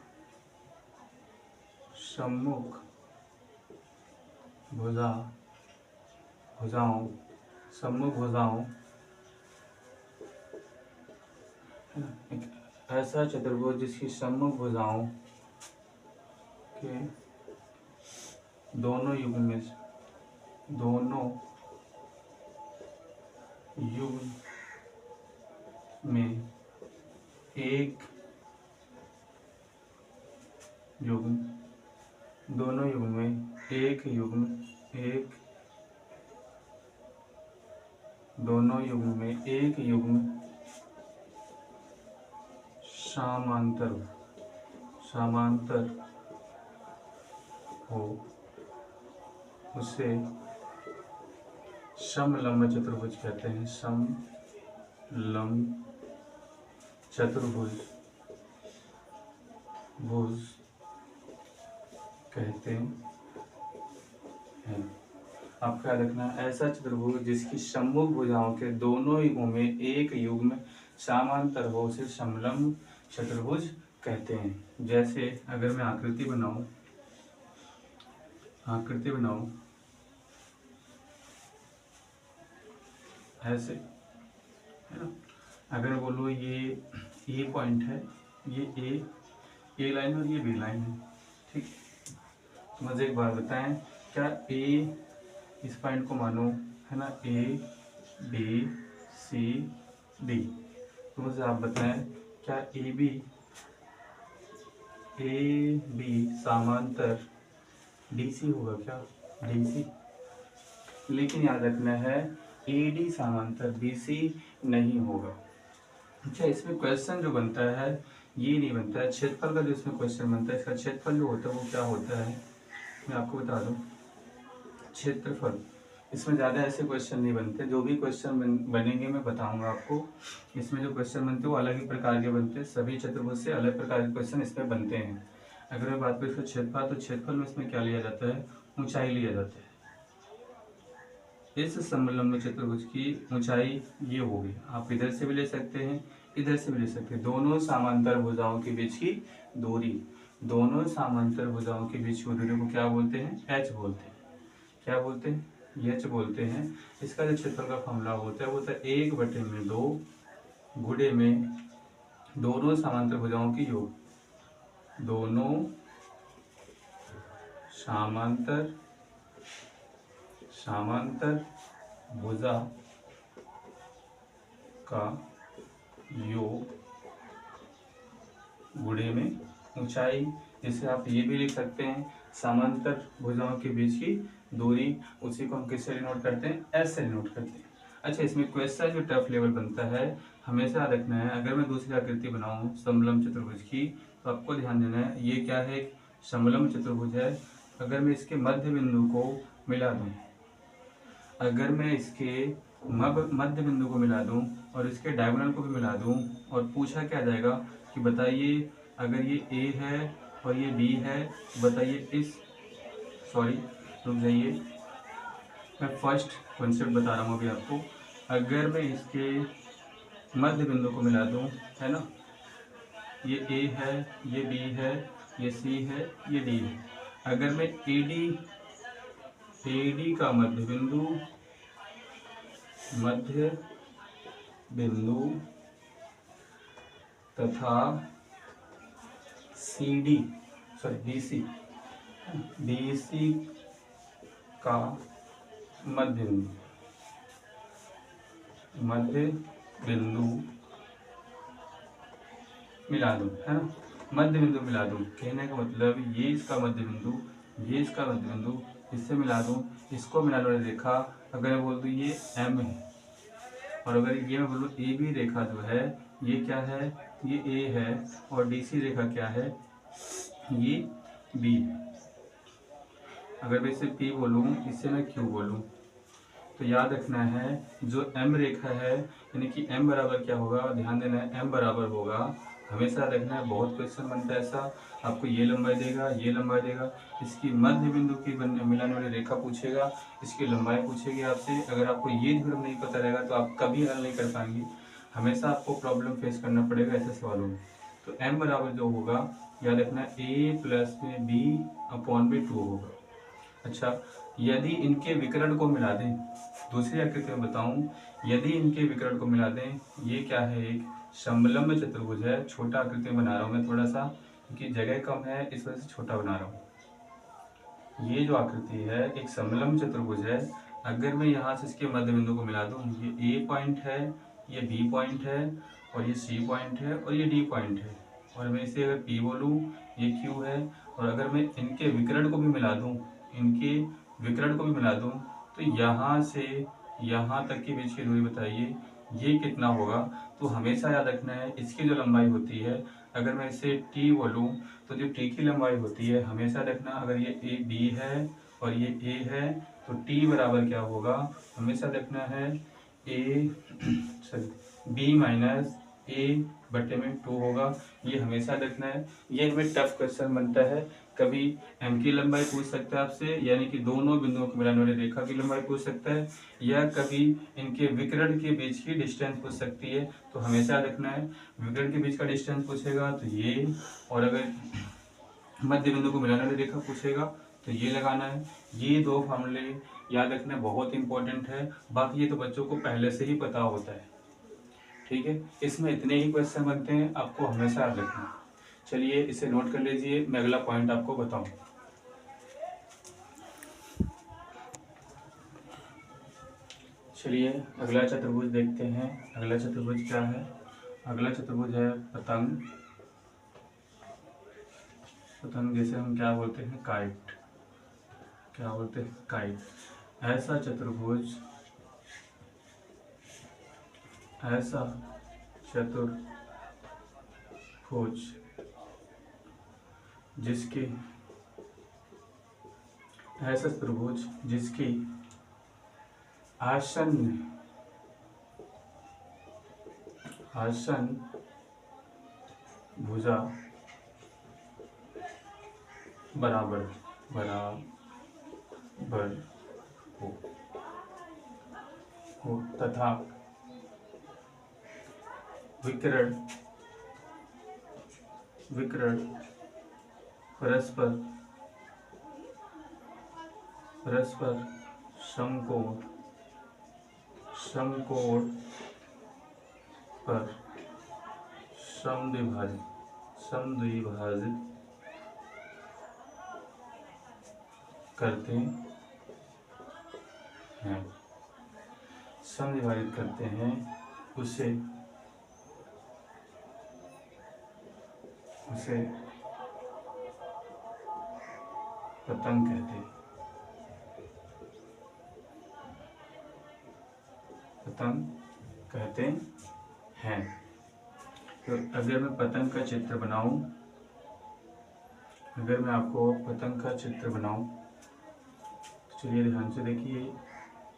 भुजाओं ऐसा चतुर्भुज जिसकी सम्मुख भुजाओं के दोनों युग्म में एक युग्म, दोनों युग्म में एक युग्म, दोनों युग्म में एक युग्म समांतर हो, उसे समलंब चतुर्भुज कहते हैं। समलंब चतुर्भुज कहते हैं। आप क्या रखना, ऐसा चतुर्भुज जिसकी सम्मुख भुजाओं के दोनों युग्मों में एक युग्म समांतर हो, उसे समलंब चतुर्भुज कहते हैं। जैसे अगर मैं आकृति बनाऊं ऐसे, है ना, अगर बोलो ये पॉइंट है, ये ए लाइन और ये बी लाइन है, ठीक। तो मुझे एक बात बताएं, क्या ए इस पॉइंट को मानो, है ना, ए बी सी डी, तो मुझे आप बताएं क्या ए बी समांतर डी सी होगा क्या? D C. लेकिन याद रखना है ए डी समांतर बी सी नहीं होगा। अच्छा, इसमें क्वेश्चन जो बनता है ये नहीं बनता है, क्षेत्रफल का जो इसमें क्वेश्चन बनता है, इसका क्षेत्रफल जो होता है वो क्या होता है मैं आपको बता दूं। क्षेत्रफल, इसमें ज़्यादा ऐसे क्वेश्चन नहीं बनते, जो भी क्वेश्चन बनेंगे मैं बताऊंगा आपको। इसमें जो क्वेश्चन बनते हैं वो अलग ही प्रकार के बनते हैं, सभी चतुर्भुज से अलग प्रकार के क्वेश्चन इसमें बनते हैं। अगर मैं बात करूँ इसका क्षेत्रफल, तो क्षेत्रफल में इसमें क्या लिया जाता है? ऊंचाई लिया जाता है। इस समलंब चतुर्भुज की ऊंचाई ये होगी, आप इधर से भी ले सकते हैं, इधर से भी ले सकते हैं। दोनों समांतर भुजाओं के बीच की दूरी, दोनों समांतर भुजाओं के बीच की दूरी को क्या बोलते हैं? एच बोलते हैं। क्या बोलते हैं? एच बोलते हैं। इसका जो क्षेत्रफल का फॉर्मूला होता है वो होता है 1/2 गुणे में दोनों समांतर भुजाओं की योग, दोनों समांतर भुजा का योग गुणे में ऊंचाई। जिसे आप ये भी लिख सकते हैं समांतर भुजाओं के बीच की दूरी, उसी को हम किससे डिनोट करते हैं? एस से डिनोट करते हैं। अच्छा, इसमें क्वेश्चन जो टफ लेवल बनता है हमेशा याद रखना है, अगर मैं दूसरी आकृति बनाऊं समलंब चतुर्भुज की, तो आपको ध्यान देना है ये क्या है? समलंब चतुर्भुज है। अगर मैं इसके मध्य बिंदु को मिला दूं, अगर मैं इसके मध्य बिंदु को मिला दूं और इसके डायगोनल को भी मिला दूं, और पूछा क्या जाएगा कि बताइए अगर ये ए है और ये बी है, बताइए रुक जाइए, मैं फर्स्ट कॉन्सेप्ट बता रहा हूँ अभी आपको। अगर मैं इसके मध्य बिंदु को मिला दूँ, है ना, ये ए है, ये बी है, ये सी है, ये डी है। अगर मैं एडी का मध्य बिंदु तथा बीसी का मध्य बिंदु मिला दूं, है ना, मध्य बिंदु मिला दूं, कहने का मतलब ये इसका मध्य बिंदु, ये इसका मध्य बिंदु, इससे मिला दूं, इसको मिला लो रेखा। अगर मैं बोल दूं ये एम है, और अगर ये मैं बोलूँ ए बी रेखा जो है ये क्या है, ये ए है, और डी सी रेखा क्या है, ये बी है। अगर मैं इसे पी बोलूँ, इससे मैं क्यू बोलूँ, तो याद रखना है जो एम रेखा है, यानी कि एम बराबर क्या होगा, ध्यान देना है, एम बराबर होगा, हमेशा रखना है, बहुत क्वेश्चन बनता है ऐसा, आपको ये लंबाई देगा, ये लंबाई देगा, इसकी मध्य बिंदु की मिलाने वाली रेखा पूछेगा, इसकी लंबाई पूछेगी आपसे। अगर आपको ये थ्योरम नहीं पता रहेगा तो आप कभी हल नहीं कर पाएंगे, हमेशा आपको प्रॉब्लम फेस करना पड़ेगा ऐसे सवालों में। तो एम बराबर जो होगा, याद रखना, ए प्लस में बी अपॉन में 2 होगा। अच्छा, यदि इनके विकर्ण को मिला दें, दूसरी आकृति में बताऊं, यदि इनके विकर्ण को मिला दें, ये क्या है, एक समलंब चतुर्भुज है, छोटा आकृति में बना रहा हूं मैं थोड़ा सा, क्योंकि जगह कम है इस वजह से छोटा बना रहा हूं। ये जो आकृति है एक समलंब चतुर्भुज है, अगर मैं यहाँ से इसके मध्य बिंदु को मिला दूं, ये ए पॉइंट है, ये बी पॉइंट है, और ये सी पॉइंट है, और ये डी पॉइंट है, और मैं इसे अगर पी बोलूँ, ये क्यू है, और अगर मैं इनके विकर्ण को भी मिला दूँ, तो यहाँ से यहाँ तक के बीच की दूरी बताइए ये कितना होगा। तो हमेशा याद रखना है इसकी जो लंबाई होती है, अगर मैं इसे टी बोलूँ, तो जो टी की लंबाई होती है, हमेशा रखना, अगर ये ए बी है और ये ए है, तो टी बराबर क्या होगा, हमेशा रखना है बी माइनस ए बटे में 2 होगा, ये हमेशा रखना है। ये इनमें टफ क्वेश्चन बनता है, कभी एम की लंबाई पूछ सकता है आपसे, यानी कि दोनों बिंदुओं को मिलाने वाली रेखा की लंबाई पूछ सकता है, या कभी इनके विकर्ण के बीच की डिस्टेंस पूछ सकती है। तो हमेशा रखना है विकर्ण के बीच का डिस्टेंस पूछेगा तो ये, और अगर मध्य बिंदु को मिलाने वाली रेखा पूछेगा तो ये लगाना है। ये 2 फार्मूले याद रखना बहुत इंपॉर्टेंट है, बाकी ये तो बच्चों को पहले से ही पता होता है, ठीक है। इसमें इतने ही क्वेश्चन बनते हैं, आपको हमेशा याद रखना है। चलिए इसे नोट कर लीजिए, मैं अगला पॉइंट आपको बताऊं। चलिए अगला चतुर्भुज देखते हैं। अगला चतुर्भुज क्या है, अगला चतुर्भुज है पतंग, जैसे हम क्या बोलते हैं, काइट, क्या बोलते हैं, काइट। ऐसा चतुर्भुज जिसकी आसन भुजा बराबर हो तथा विकर्ण परस्पर समकोण पर समद्विभाजित करते हैं, उसे पतंग कहते हैं। तो अगर मैं पतंग का चित्र बनाऊं, अगर मैं आपको पतंग का चित्र बनाऊं, तो चलिए ध्यान से देखिए,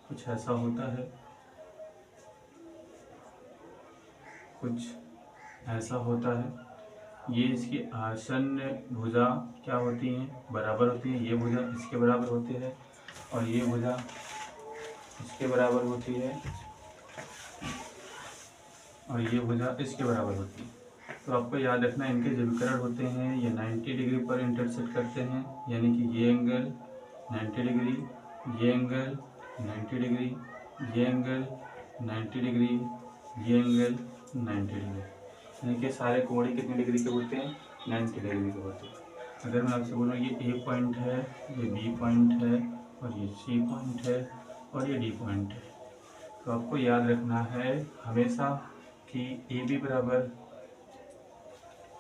कुछ ऐसा होता है, ये इसकी आसन्न भुजा क्या होती हैं, बराबर होती है। ये भुजा इसके बराबर होती है और ये भुजा इसके बराबर होती है और ये भुजा इसके बराबर होती है। तो आपको याद रखना इनके जो विकर्ण होते हैं ये 90 डिग्री पर इंटरसेक्ट करते हैं, यानी कि ये एंगल 90 डिग्री, ये एंगल 90 डिग्री, ये एंगल 90 डिग्री, ये एंगल 90 डिग्री, यानी कि सारे कोण कितने डिग्री के होते हैं, 90 डिग्री के होते हैं। अगर मैं आपसे बोलूँ ये ए पॉइंट है, ये बी पॉइंट है और ये सी पॉइंट है और ये डी पॉइंट है, तो आपको याद रखना है हमेशा कि ए बी बराबर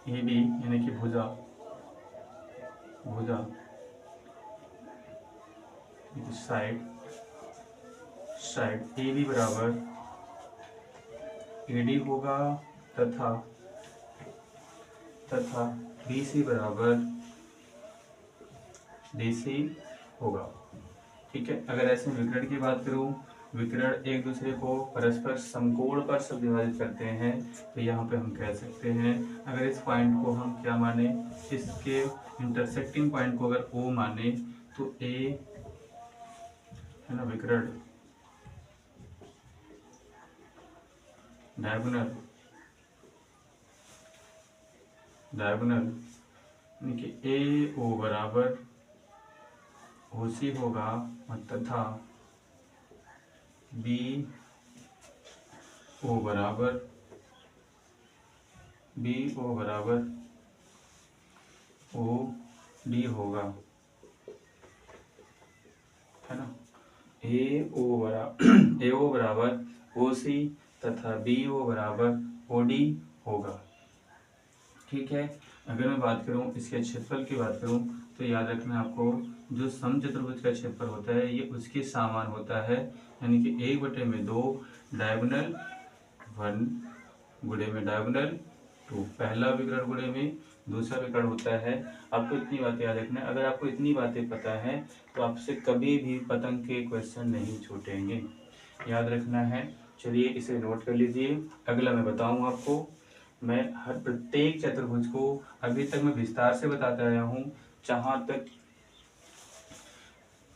ए बी यानी कि भुजा भुजा साइड साइड ए बी बराबर ए डी होगा तथा तथा बी सी बराबर डी सी होगा। ठीक है, अगर ऐसे विकर्ण की बात करूं, विकर्ण एक दूसरे को परस्पर समकोण पर विभाजित करते हैं, तो यहाँ पे हम कह सकते हैं अगर इस पॉइंट को हम क्या माने, इसके इंटरसेक्टिंग पॉइंट को अगर ओ माने तो ए है ना विकर्ण डायगोनल डायगोनल यानी कि ए ओ बराबर ओ सी होगा और तथा बी ओ बराबर ओ डी होगा, है ना। ए ओ बराबर ओ सी तथा बी ओ बराबर ओ डी होगा। ठीक है, अगर मैं बात करूं इसके क्षेत्रफल की बात करूं तो याद रखना आपको जो समचतुर्भुज का क्षेत्रफल होता है ये उसके समान होता है, यानी कि 1/2 डायगोनल 1 गुणे में डायगोनल 2, पहला विकर्ण गुणे में दूसरा विकर्ण होता है। आपको इतनी बातें याद रखना है, अगर आपको इतनी बातें पता है तो आपसे कभी भी पतंग के क्वेश्चन नहीं छूटेंगे, याद रखना है। चलिए इसे नोट कर लीजिए। अगला मैं बताऊँ आपको, मैं हर प्रत्येक चतुर्भुज को अभी तक मैं विस्तार से बताता आया हूँ,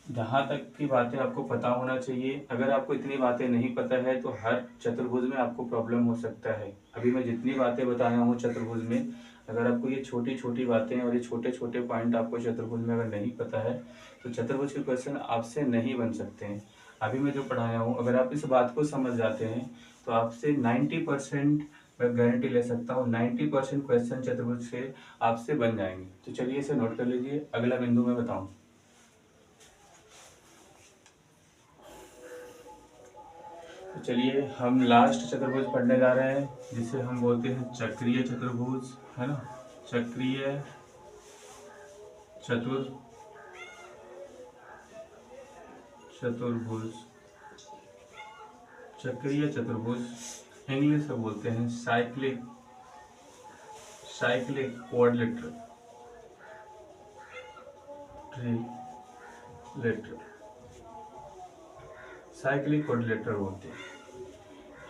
जहाँ तक की बातें आपको पता होना चाहिए। अगर आपको इतनी बातें नहीं पता है तो हर चतुर्भुज में आपको प्रॉब्लम हो सकता है। अभी मैं जितनी बातें बताया हूँ चतुर्भुज में, अगर आपको ये छोटी छोटी बातें और ये छोटे छोटे पॉइंट आपको चतुर्भुज में अगर नहीं पता है तो चतुर्भुज के क्वेश्चन आपसे नहीं बन सकते हैं। अभी मैं जो पढ़ाया हूँ अगर आप इस बात को समझ जाते हैं तो आपसे 90% मैं गारंटी ले सकता हूँ 90% क्वेश्चन चतुर्भुज से आपसे बन जाएंगे। तो चलिए इसे नोट कर लीजिए। अगला बिंदु मैं बताऊँ, तो चलिए हम लास्ट चतुर्भुज पढ़ने जा रहे हैं जिसे हम बोलते हैं चक्रीय चतुर्भुज, है ना। चक्रीय चतुर्भुज चक्रीय चतुर्भुज इंग्लिश में बोलते हैं साइक्लिक क्वाड्रिलेटरल साइक्लिक क्वाड्रिलेटरल बोलते हैं।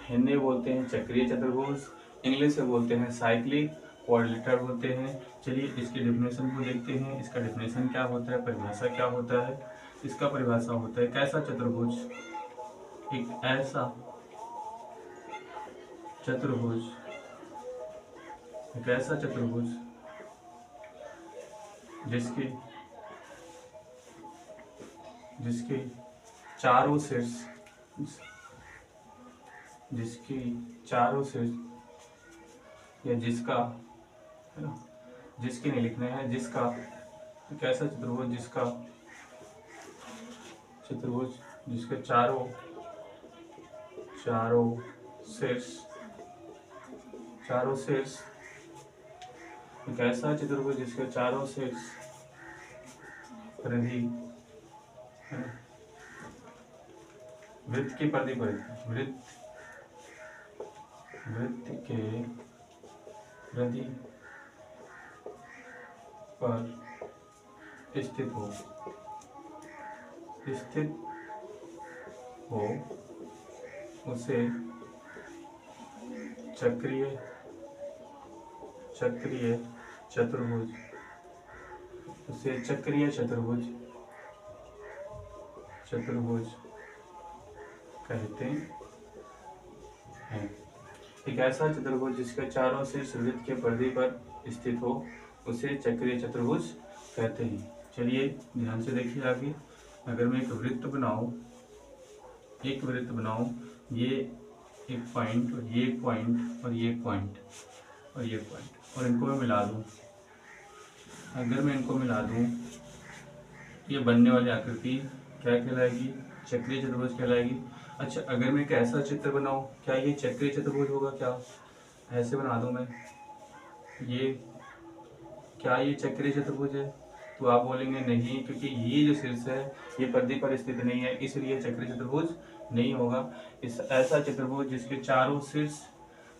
हिंदी बोलते हैं चक्रीय चतुर्भुज, इंग्लिश में बोलते हैं साइक्लिक क्वाड्रिलेटरल बोलते हैं। चलिए इसकी डेफिनेशन को देखते हैं। इसका डेफिनेशन क्या होता है, परिभाषा क्या होता है। इसका परिभाषा होता है कैसा चतुर्भुज, एक ऐसा चतुर्भुज जिसके चारों शीर्ष या जिसका, है ना, जिसके नहीं लिखना है, जिसका, कैसा चतुर्भुज जिसके चारों शीर्ष एक ऐसा चतुर्भुज जिसके चारों शीर्ष परिधि वृत्त के परिधि पर स्थित हो उसे चक्रीय चक्रीय चतुर्भुज, उसे चक्रीय चतुर्भुज कहते हैं। एक ऐसा चतुर्भुज जिसके चारों शीर्ष वृत्त के परिधि पर स्थित हो उसे चक्रीय चतुर्भुज कहते हैं। चलिए ध्यान से देखिए आगे। अगर मैं एक वृत्त बनाऊं, ये एक पॉइंट और ये एक पॉइंट और ये एक पॉइंट और ये पॉइंट, और इनको मैं मिला दूं, अगर मैं इनको मिला दूं, ये बनने वाली आकृति क्या कहलाएगी? चक्रीय चतुर्भुज कहलाएगी। अच्छा, अगर मैं एक ऐसा चित्र बनाऊं, क्या ये चक्रीय चतुर्भुज होगा? क्या ऐसे बना दूं मैं, ये क्या ये चक्रीय चतुर्भुज है? तो आप बोलेंगे नहीं, क्योंकि ये जो शीर्ष है ये परिधि पर स्थित नहीं है, इसलिए चक्रीय चतुर्भुज नहीं होगा। इस ऐसा चतुर्भुज जिसके चारों शीर्ष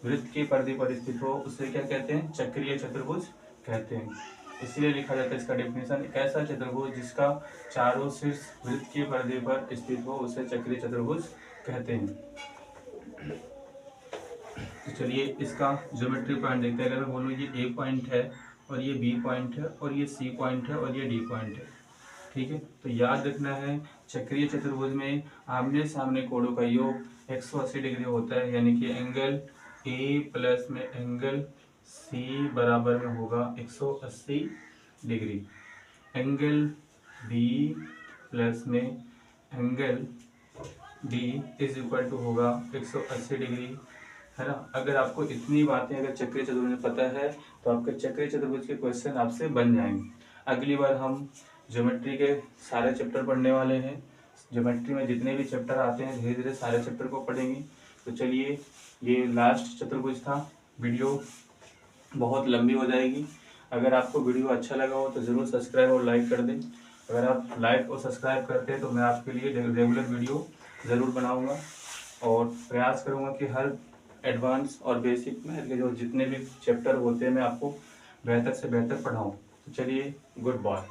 वृत्त की परिधि पर स्थित हो उसे क्या कहते हैं? चक्रीय चतुर्भुज कहते हैं। इसलिए लिखा जाता है इसका डेफिनेशन, ऐसा चतुर्भुज जिसका चारों शीर्ष वृत्त की परिधि पर स्थित हो उसे चक्रीय चतुर्भुज कहते हैं। तो चलिए इसका ज्योमेट्री पॉइंट देखते हैं। अगर मैं बोलूँ ये ए पॉइंट है और ये बी पॉइंट है और ये सी पॉइंट है और ये डी पॉइंट है, ठीक है। तो याद रखना है चक्रीय चतुर्भुज में आमने सामने कोणों का योग 180 डिग्री होता है, यानी कि एंगल ए प्लस में एंगल सी बराबर में होगा 180 डिग्री। एंगल बी प्लस में angle D is equal to होगा 180 डिग्री, है ना। अगर आपको इतनी बातें अगर चक्रीय चतुर्भुज में पता है तो आपके चक्रीय चतुर्भुज के क्वेश्चन आपसे बन जाएंगे। अगली बार हम ज्योमेट्री के सारे चैप्टर पढ़ने वाले हैं। ज्योमेट्री में जितने भी चैप्टर आते हैं धीरे धीरे सारे चैप्टर को पढ़ेंगे। तो चलिए, ये लास्ट चतुर्भुज था। वीडियो बहुत लंबी हो जाएगी। अगर आपको वीडियो अच्छा लगा हो तो ज़रूर सब्सक्राइब और लाइक कर दें। अगर आप लाइक और सब्सक्राइब करते हैं तो मैं आपके लिए रेगुलर वीडियो ज़रूर बनाऊँगा और प्रयास करूँगा कि हर एडवांस और बेसिक मैथ के जो जितने भी चैप्टर होते हैं मैं आपको बेहतर से बेहतर पढ़ाऊँ। तो चलिए, गुड बाय।